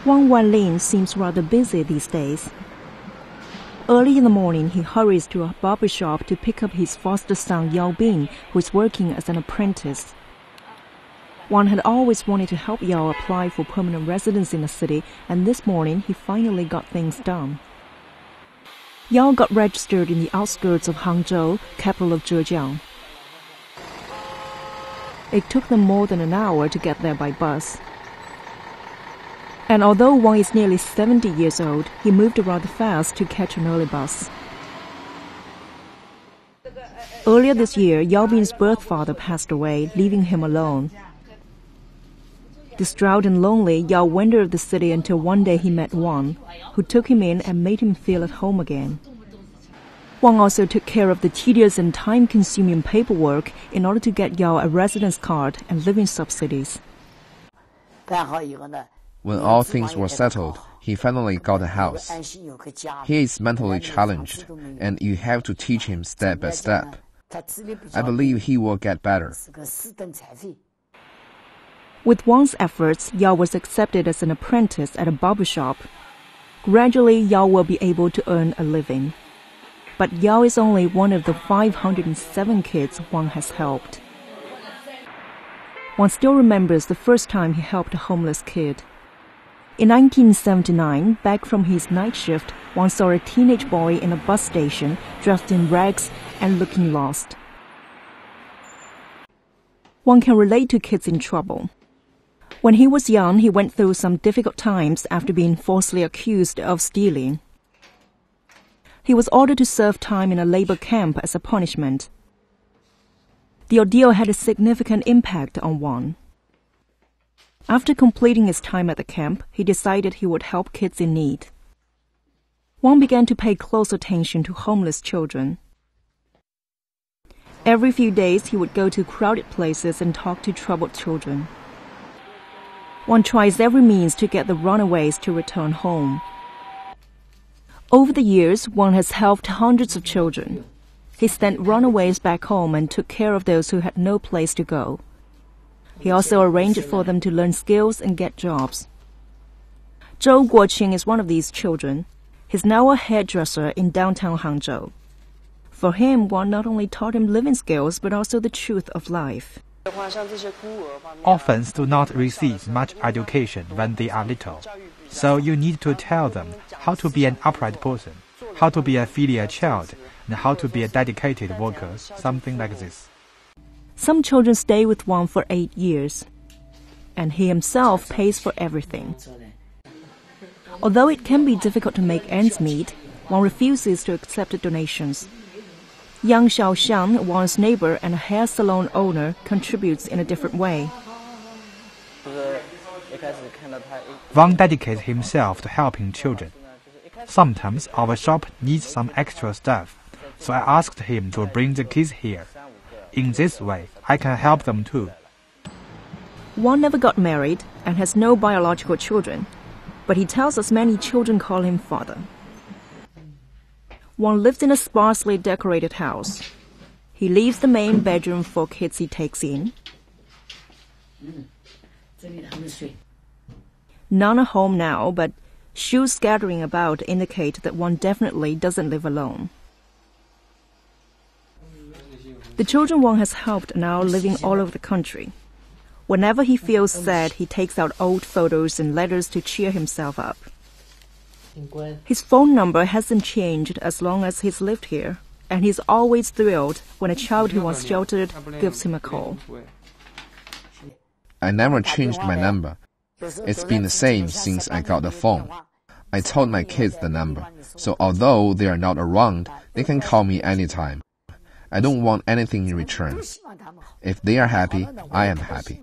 WANG WANLIN seems rather busy these days. Early in the morning, he hurries to a barber shop to pick up his foster son Yao Bin, who is working as an apprentice. Wang had always wanted to help Yao apply for permanent residence in the city, and this morning he finally got things done. Yao got registered in the outskirts of Hangzhou, capital of Zhejiang. It took them more than an hour to get there by bus. And although Wang is nearly 70 years old, he moved rather fast to catch an early bus. Earlier this year, Yao Bin's birth father passed away, leaving him alone. Distraught and lonely, Yao wandered the city until one day he met Wang, who took him in and made him feel at home again. Wang also took care of the tedious and time-consuming paperwork in order to get Yao a residence card and living subsidies. When all things were settled, he finally got a house. He is mentally challenged, and you have to teach him step by step. I believe he will get better. With Wang's efforts, Yao was accepted as an apprentice at a barber shop. Gradually, Yao will be able to earn a living. But Yao is only one of the 507 kids Wang has helped. Wang still remembers the first time he helped a homeless kid. In 1979, back from his night shift, Wang saw a teenage boy in a bus station, dressed in rags and looking lost. Wang can relate to kids in trouble. When he was young, he went through some difficult times after being falsely accused of stealing. He was ordered to serve time in a labor camp as a punishment. The ordeal had a significant impact on Wang. After completing his time at the camp, he decided he would help kids in need. Wang began to pay close attention to homeless children. Every few days, he would go to crowded places and talk to troubled children. Wang tries every means to get the runaways to return home. Over the years, Wang has helped hundreds of children. He sent runaways back home and took care of those who had no place to go. He also arranged for them to learn skills and get jobs. Zhou Guoqing is one of these children. He's now a hairdresser in downtown Hangzhou. For him, Wang not only taught him living skills, but also the truth of life. Orphans do not receive much education when they are little, so you need to tell them how to be an upright person, how to be a filial child, and how to be a dedicated worker, something like this. Some children stay with Wang for 8 years, and he himself pays for everything. Although it can be difficult to make ends meet, Wang refuses to accept donations. Yang Xiaoxiang, Wang's neighbor and a hair salon owner, contributes in a different way. Wang dedicates himself to helping children. Sometimes our shop needs some extra stuff, so I asked him to bring the kids here. In this way, I can help them too. Wang never got married and has no biological children, but he tells us many children call him father. Wang lives in a sparsely decorated house. He leaves the main bedroom for kids he takes in. None are home now, but shoes scattering about indicate that one definitely doesn't live alone. The children Wang has helped are now living all over the country. Whenever he feels sad, he takes out old photos and letters to cheer himself up. His phone number hasn't changed as long as he's lived here, and he's always thrilled when a child who wants sheltered gives him a call. I never changed my number. It's been the same since I got the phone. I told my kids the number, so although they are not around, they can call me anytime. I don't want anything in return. If they are happy, I am happy.